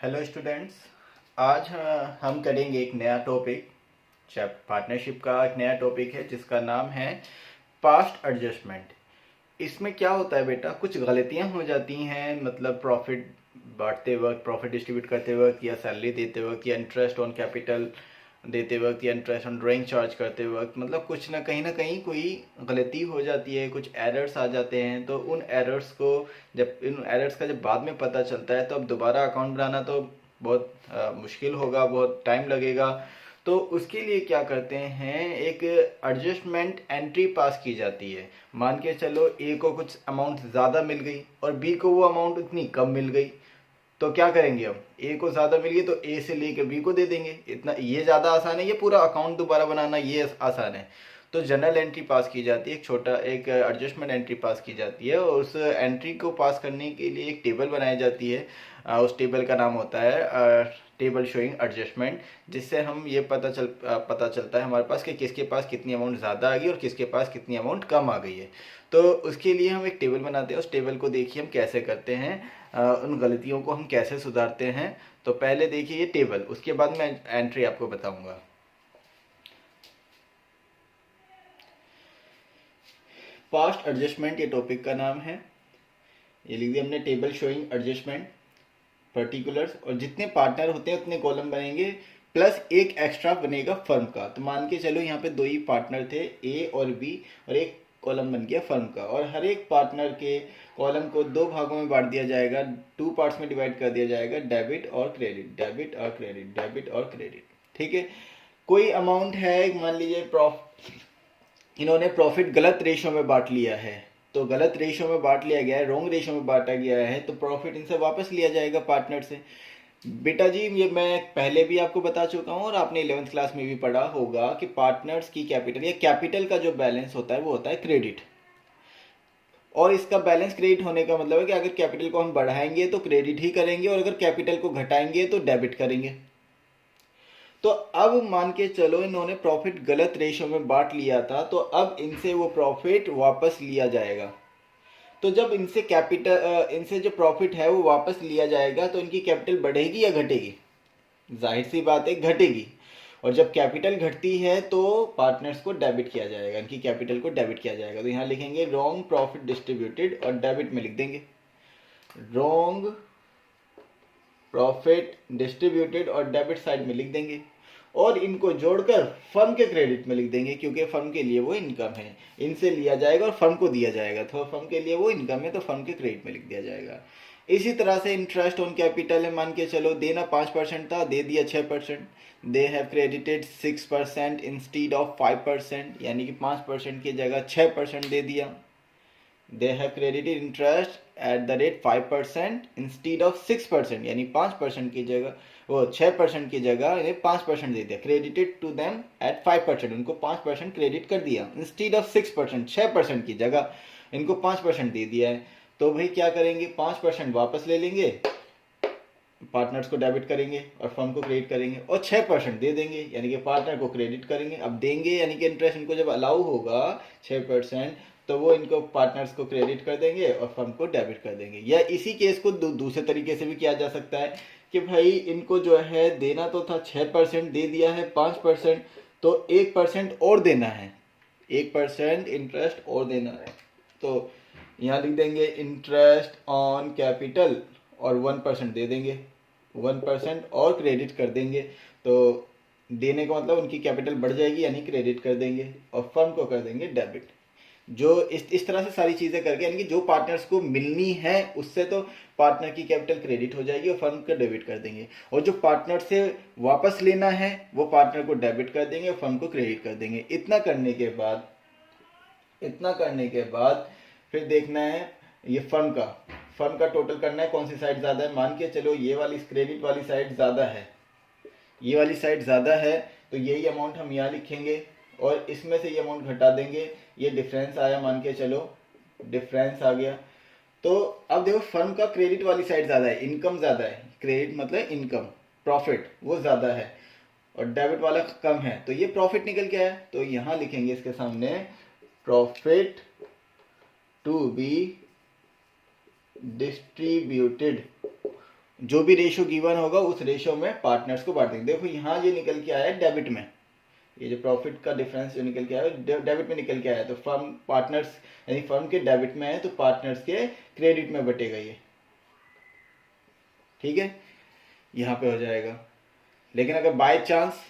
Hello students. आज हम करेंगे एक नया टॉपिक। पार्टनरशिप का एक नया टॉपिक है जिसका नाम है पास्ट एडजस्टमेंट। इसमें क्या होता है बेटा, कुछ गलतियां हो जाती हैं, मतलब प्रॉफिट बांटते वक्त, प्रॉफिट डिस्ट्रीब्यूट करते वक्त, या सैलरी देते वक्त, या इंटरेस्ट ऑन कैपिटल देते वक्त, या इंटरेस्ट ऑन ड्राइंग चार्ज करते वक्त, मतलब कुछ ना कहीं कोई गलती हो जाती है, कुछ एरर्स आ जाते हैं। तो उन एरर्स को जब इन एरर्स का जब बाद में पता चलता है तो अब दोबारा अकाउंट बनाना तो बहुत मुश्किल होगा, बहुत टाइम लगेगा। तो उसके लिए क्या करते हैं, एक एडजस्टमेंट एंट्री पास की जाती है। मान के चलो ए को कुछ अमाउंट ज़्यादा मिल गई और बी को वो अमाउंट उतनी कम मिल गई। तो क्या करेंगे, हम ए को ज़्यादा मिल गई तो ए से लेकर बी को दे देंगे। इतना ये ज़्यादा आसान है, ये पूरा अकाउंट दोबारा बनाना ये आसान है। तो जनरल एंट्री पास की जाती है, एक छोटा एक एडजस्टमेंट एंट्री पास की जाती है, और उस एंट्री को पास करने के लिए एक टेबल बनाई जाती है। उस टेबल का नाम होता है टेबल शोइंग एडजस्टमेंट, जिससे हम ये पता चलता है हमारे पास कि किसके पास कितनी अमाउंट ज़्यादा आ गई और किसके पास कितनी अमाउंट कम आ गई है। तो उसके लिए हम एक टेबल बनाते हैं। उस टेबल को देखिए हम कैसे करते हैं, उन गलतियों को हम कैसे सुधारते हैं। तो पहले देखिए ये टेबल, उसके बाद मैं एंट्री आपको बताऊंगा। पास्ट एडजस्टमेंट ये टॉपिक का नाम है। ये लिख दिया हमने, टेबल शोइंग एडजस्टमेंट पर्टिकुलर्स, और जितने पार्टनर होते हैं उतने कॉलम बनेंगे, प्लस एक एक्स्ट्रा बनेगा फर्म का। तो मान के चलो यहाँ पे दो ही पार्टनर थे, ए और बी, और एक कॉलम बन गया फर्म का। और हर एक पार्टनर के कॉलम को दो भागों में बांट दिया जाएगा, टू पार्ट्स में डिवाइड कर दिया जाएगा, डेबिट और क्रेडिट, डेबिट और क्रेडिट, डेबिट और क्रेडिट। ठीक है। कोई अमाउंट है, मान लीजिए इन्होंने प्रॉफिट गलत रेशो में बांट लिया है, तो गलत रेशो में बांट लिया गया है, रॉन्ग रेशो में बांटा गया है, तो प्रॉफिट इनसे वापस लिया जाएगा पार्टनर से। बेटा जी ये मैं पहले भी आपको बता चुका हूँ और आपने 11th क्लास में भी पढ़ा होगा कि पार्टनर्स की कैपिटल या कैपिटल का जो बैलेंस होता है वो होता है क्रेडिट। और इसका बैलेंस क्रेडिट होने का मतलब है कि अगर कैपिटल को हम बढ़ाएंगे तो क्रेडिट ही करेंगे, और अगर कैपिटल को घटाएंगे तो डेबिट करेंगे। तो अब मान के चलो इन्होंने प्रॉफिट गलत रेशो में बांट लिया था, तो अब इनसे वो प्रॉफिट वापस लिया जाएगा। तो जब इनसे जो प्रॉफिट है वो वापस लिया जाएगा तो इनकी कैपिटल बढ़ेगी या घटेगी? जाहिर सी बात है घटेगी। और जब कैपिटल घटती है तो पार्टनर्स को डेबिट किया जाएगा, इनकी कैपिटल को डेबिट किया जाएगा। तो यहाँ लिखेंगे रॉन्ग प्रॉफिट डिस्ट्रीब्यूटेड, और डेबिट में लिख देंगे रॉन्ग प्रॉफिट डिस्ट्रीब्यूटेड, और डेबिट साइड में लिख देंगे। और इनको जोड़कर फर्म के क्रेडिट में लिख देंगे, क्योंकि फर्म के लिए वो इनकम है, इनसे लिया जाएगा और फर्म को दिया जाएगा। तो फर्म के लिए वो इनकम है तो फर्म के क्रेडिट में लिख दिया जाएगा। इसी तरह से इंटरेस्ट ऑन कैपिटल है, मान के चलो देना 5% था, दे दिया 6%। They have credited 6% instead of 5%, यानी कि 5% की जगह 6% दे दिया। they have credited interest at the rate 5% instead of 6%, यानी 5% की जगह वो 6% की जगह इन्हें 5% दे दिया। क्रेडिटेड टू देम एट 5%, उनको 5% क्रेडिट कर दिया। इंस्टीड ऑफ 6%, 6% की जगह इनको 5% दे दिया है। तो भाई क्या करेंगे, 5% वापस ले लेंगे, पार्टनर्स को डेबिट करेंगे और फर्म को क्रेडिट करेंगे, और 6% दे देंगे, यानी कि पार्टनर को क्रेडिट करेंगे। अब देंगे यानी कि इंटरेस्ट इनको जब अलाउ होगा 6%, तो वो इनको पार्टनर्स को क्रेडिट कर देंगे और फर्म को डेबिट कर देंगे। या इसी केस को दूसरे तरीके से भी किया जा सकता है कि भाई इनको जो है देना तो था 6%, दे दिया है 5%, तो 1% और देना है, 1% इंटरेस्ट और देना है। तो यहाँ लिख देंगे इंटरेस्ट ऑन कैपिटल और 1% दे देंगे, 1% और क्रेडिट कर देंगे। तो देने का मतलब उनकी कैपिटल बढ़ जाएगी, यानी क्रेडिट कर देंगे, और फर्म को कर देंगे डेबिट। जो इस तरह से सारी चीज़ें करके, यानी कि जो पार्टनर्स को मिलनी है उससे तो पार्टनर की कैपिटल क्रेडिट हो जाएगी और फर्म को डेबिट कर देंगे, और जो पार्टनर से वापस लेना है वो पार्टनर को डेबिट कर देंगे और फर्म को क्रेडिट कर देंगे। इतना करने के बाद फिर देखना है ये फर्म का टोटल करना है, कौन सी साइड ज़्यादा है। मान के चलो ये वाली क्रेडिट वाली साइड ज़्यादा है, ये वाली साइड ज़्यादा है, तो यही अमाउंट हम यहाँ लिखेंगे और इसमें से ये अमाउंट घटा देंगे। ये डिफरेंस आया, मान के चलो डिफरेंस आ गया। तो अब देखो फर्म का क्रेडिट वाली साइड ज़्यादा है, इनकम ज़्यादा है, क्रेडिट मतलब इनकम, प्रॉफिट वो ज़्यादा है, और डेबिट वाला कम है, तो ये प्रॉफिट निकल के आया। तो यहाँ लिखेंगे इसके सामने प्रॉफिट टू बी डिस्ट्रीब्यूटेड जो भी रेशो गिवन होगा उस रेशो में पार्टनर्स को बांट देंगे। देखो यहाँ ये निकल के आया है डेबिट में, ये जो प्रॉफिट का डिफरेंस जो निकल के आया है डेबिट में निकल के आया है, तो फर्म पार्टनर्स यानी फर्म के डेबिट में है तो पार्टनर्स के क्रेडिट में बटेगा ये, ठीक है, यहाँ पे हो जाएगा। लेकिन अगर बाय चांस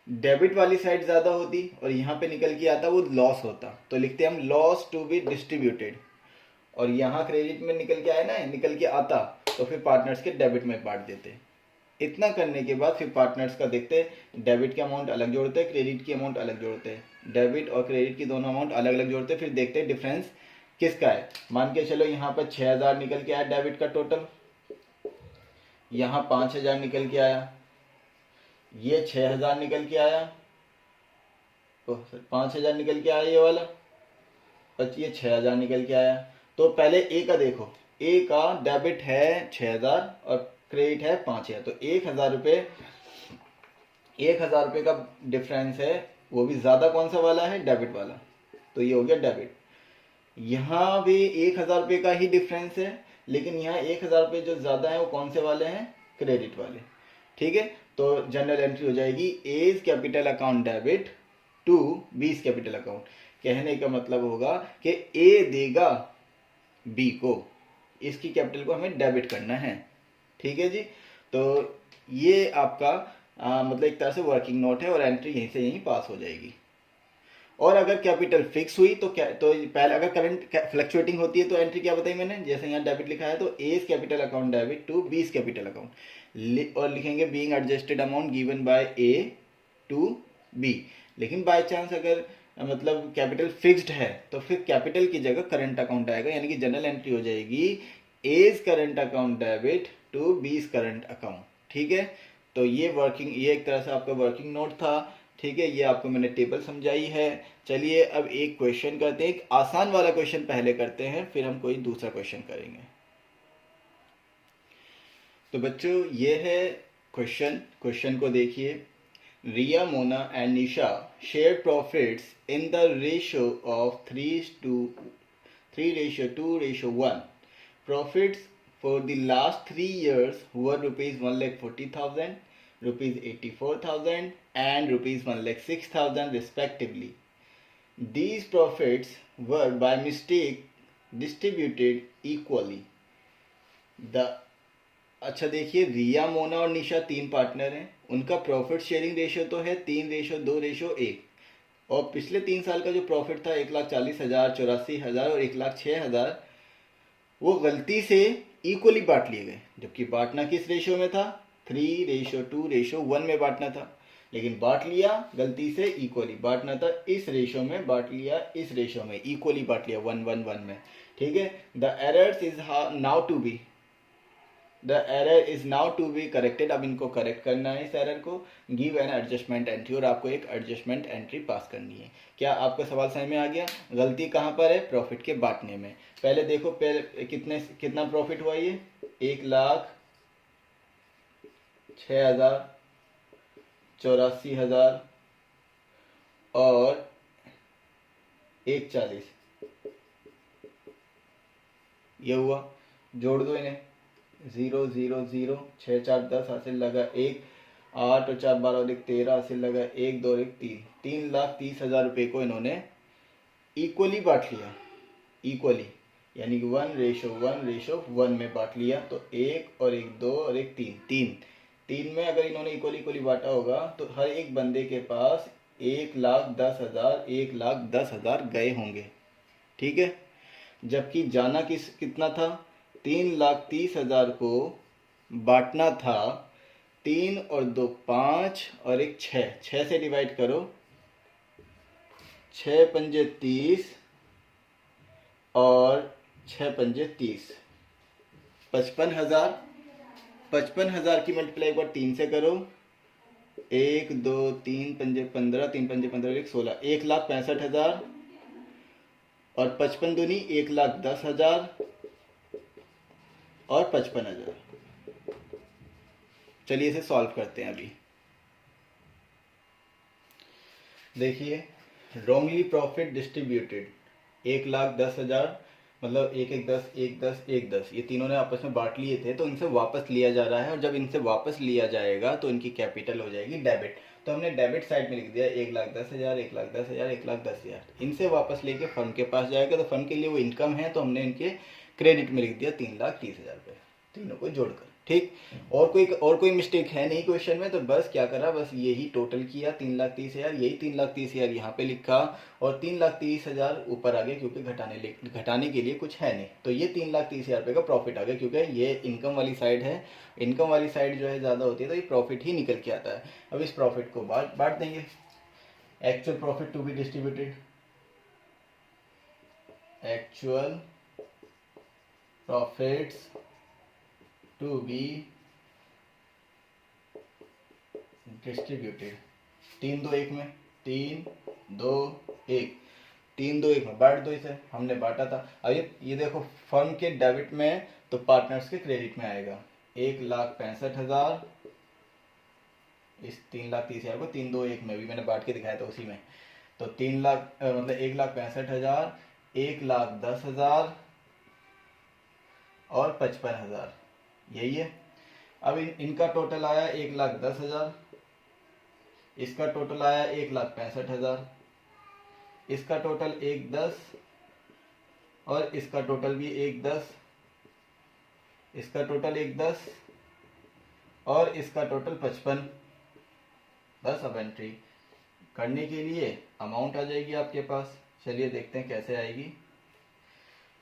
डेबिट वाली साइड ज्यादा होती और यहाँ पे निकल के आता वो लॉस होता, तो लिखते हैं हम लॉस टू बी डिस्ट्रीब्यूटेड, और यहाँ क्रेडिट में निकल के आया ना, निकल के आता तो फिर पार्टनर्स के डेबिट में बांट देते। इतना करने के बाद फिर पार्टनर्स का देखते हैं, डेबिट के अमाउंट अलग जोड़ते हैं, क्रेडिट की अमाउंट अलग जोड़ते हैं, डेबिट और क्रेडिट की दोनों अमाउंट अलग अलग जोड़ते हैं, फिर देखते हैं डिफरेंस किसका है। मान के चलो यहाँ पर 6000 निकल के आया डेबिट का टोटल, यहाँ 5000 निकल के आया, ये 6000 निकल के आया, तो 5000 निकल के आया ये वाला, और ये 6000 निकल के आया। तो पहले ए का देखो, ए का डेबिट है 6000 और क्रेडिट है 5000, तो 1000 रुपये का डिफरेंस है, वो भी ज्यादा कौन सा वाला है, डेबिट वाला, तो ये हो गया डेबिट। यहाँ भी 1000 रुपये का ही डिफरेंस है, लेकिन यहाँ 1000 रुपये जो ज्यादा है वो कौन से वाले हैं, क्रेडिट वाले, ठीक है। तो जनरल एंट्री हो जाएगी as capital account debit to B's capital account. कहने का मतलब होगा कि ए देगा बी को, इसकी कैपिटल को हमें डेबिट करना है, ठीक है जी। तो ये आपका मतलब एक तरह से वर्किंग नोट है और एंट्री यहीं से यहीं पास हो जाएगी। और अगर कैपिटल फिक्स हुई तो क्या, तो पहले अगर करंट फ्लक्चुएटिंग होती है तो एंट्री क्या बताई मैंने, जैसे यहाँ डेबिट लिखा है तो as capital account debit to B's capital account, और लिखेंगे being adjusted amount given by A to B. लेकिन बाय चांस अगर मतलब कैपिटल फिक्स्ड है तो फिर कैपिटल की जगह करंट अकाउंट आएगा, यानी कि जनरल एंट्री हो जाएगी as current account debit to B's current account, ठीक है। तो ये एक तरह से आपका वर्किंग नोट था, ठीक है। ये आपको मैंने टेबल समझाई है। चलिए अब एक क्वेश्चन करते हैं, एक आसान वाला क्वेश्चन पहले करते हैं, फिर हम कोई दूसरा क्वेश्चन करेंगे। तो बच्चों ये है क्वेश्चन को देखिए। Riya, Mona and Nisha share profits in the ratio of 3:2:1। Profits for the last 3 years were rupees 1,40,000, rupees 84,000 and rupees 1,06,000 respectively. These profits were by mistake distributed equally. The अच्छा देखिए, रिया, मोना और निशा 3 पार्टनर हैं, उनका प्रॉफिट शेयरिंग रेशियो तो है 3:2:1, और पिछले 3 साल का जो प्रॉफिट था 1,40,000, 84,000 और 1,06,000 वो गलती से इक्वली बांट लिए गए, जबकि बांटना किस रेशियो में था, 3:2:1 में बांटना था, लेकिन बांट लिया गलती से इक्वली। बांटना था इस रेशियो में, बांट लिया इस रेशियो में, इक्वली बांट लिया 1:1 में, ठीक है। The error is now to be corrected. अब इनको करेक्ट करना है इस एरर को। गिव एन एडजस्टमेंट एंट्री, और आपको एक एडजस्टमेंट एंट्री पास करनी है। क्या आपका सवाल समझ में आ गया? गलती कहाँ पर है? प्रॉफिट के बांटने में। पहले देखो, पहले कितना प्रॉफिट हुआ ये, 1,06,000, 84,000 और 1,40,000 ये हुआ। जोड़ दो इन्हें, 0 0 0, 6 4 10 हासिल लगा 1, 8 और 4 12 और 1 13 हासिल लगा 1 2 और 1 3, 3,30,000 रुपये को इन्होंने इक्वली बांट लिया। इक्वली यानी कि 1:1 में बांट लिया। तो 1 और 1 2 और 1 3 में अगर इन्होंने इक्वली बांटा होगा तो हर एक बंदे के पास 1,10,000 गए होंगे, ठीक है। जबकि जाना कितना था, 3,30,000 को बांटना था। 3 और 2 5 और 1 6, 6 से डिवाइड करो, 6 पंजे 30 और 6 पंजे 30, 55,000। 55,000 की मल्टीप्लाई एक बार 3 से करो, 1 2 3 पंजे 15, 3 पंजे 15, 1 16, 1,65,000 और 55 दूनी 1,10,000 और 55,000। चलिए इसे सॉल्व करते हैं। अभी देखिए, रॉन्गली प्रॉफिट डिस्ट्रीब्यूटेड 1,10,000 मतलब एक एक दस एक दस एक दस, ये तीनों ने आपस में बांट लिए थे, तो इनसे वापस लिया जा रहा है, और जब इनसे वापस लिया जाएगा तो इनकी कैपिटल हो जाएगी डेबिट। तो हमने डेबिट साइड में लिख दिया 1,10,000, 1,10,000, 1,10,000। इनसे वापस लेके फर्म के पास जाएगा, तो फर्म के लिए वो इनकम है, तो हमने इनके क्रेडिट में लिख दिया 3,30,000 रुपये, तीनों को जोड़कर। ठीक, और कोई मिस्टेक है नहीं क्वेश्चन में, तो बस क्या करा, बस यही टोटल किया 3,30,000, यही 3,30,000 यहाँ पे लिखा, और 3,30,000 ऊपर आ गया क्योंकि घटाने के लिए कुछ है नहीं, तो ये 3,30,000 रुपये का प्रॉफिट आ गया, क्योंकि ये इनकम वाली साइड है, इनकम वाली साइड जो है ज़्यादा होती है, तो ये प्रॉफिट ही निकल के आता है। अब इस प्रॉफिट को बांट देंगे, actual profit to be distributed, actual profits to be distributed, 3, 2, 1 में, 3, 2, 1, 3, 2, 1 में बांट दो इसे, हमने बांटा था। अब ये देखो, फर्म के डेबिट में तो पार्टनर्स के क्रेडिट में आएगा 1,65,000, इस 3,30,000 को 3, 2, 1 में भी मैंने बांट के दिखाया था उसी में, तो 3 लाख मतलब 1,65,000, 1,10,000 और 55,000, यही है। अब इनका टोटल आया 1,10,000, इसका टोटल आया 1,65,000, इसका टोटल 1,10, और इसका टोटल भी 1,10, इसका टोटल 1,10, और इसका टोटल 55। बस अब एंट्री करने के लिए अमाउंट आ जाएगी आपके पास, चलिए देखते हैं कैसे आएगी।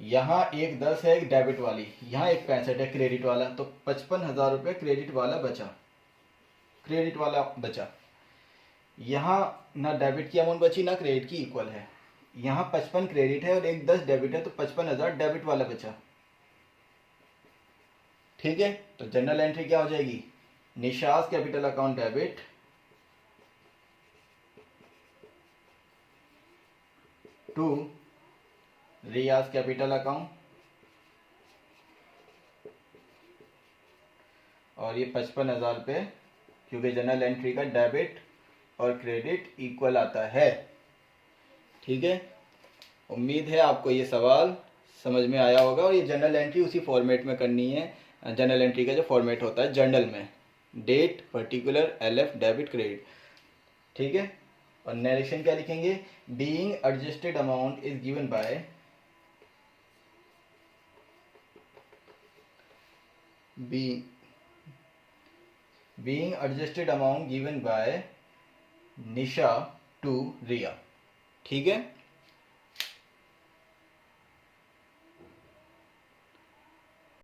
यहाँ 1,10 है डेबिट वाली, यहाँ 1,65 है क्रेडिट वाला, तो 55,000 रुपये क्रेडिट वाला बचा, क्रेडिट वाला बचा। यहाँ ना डेबिट की अमाउंट बची ना क्रेडिट की, इक्वल है। यहाँ 55 क्रेडिट है और 1,10 डेबिट है, तो 55,000 डेबिट वाला बचा। ठीक है, तो जनरल एंट्री क्या हो जाएगी, Nisha's capital account debit to Riya's capital account, और ये 55,000 रुपये, क्योंकि जनरल एंट्री का डेबिट और क्रेडिट इक्वल आता है। ठीक है, उम्मीद है आपको ये सवाल समझ में आया होगा, और ये जनरल एंट्री उसी फॉर्मेट में करनी है, जनरल एंट्री का जो फॉर्मेट होता है जर्नल में, date, particular, LF, debit, credit. ठीक है, और नरेशन क्या लिखेंगे, being adjusted amount is given by being adjusted amount given by Nisha to Riya. ठीक है।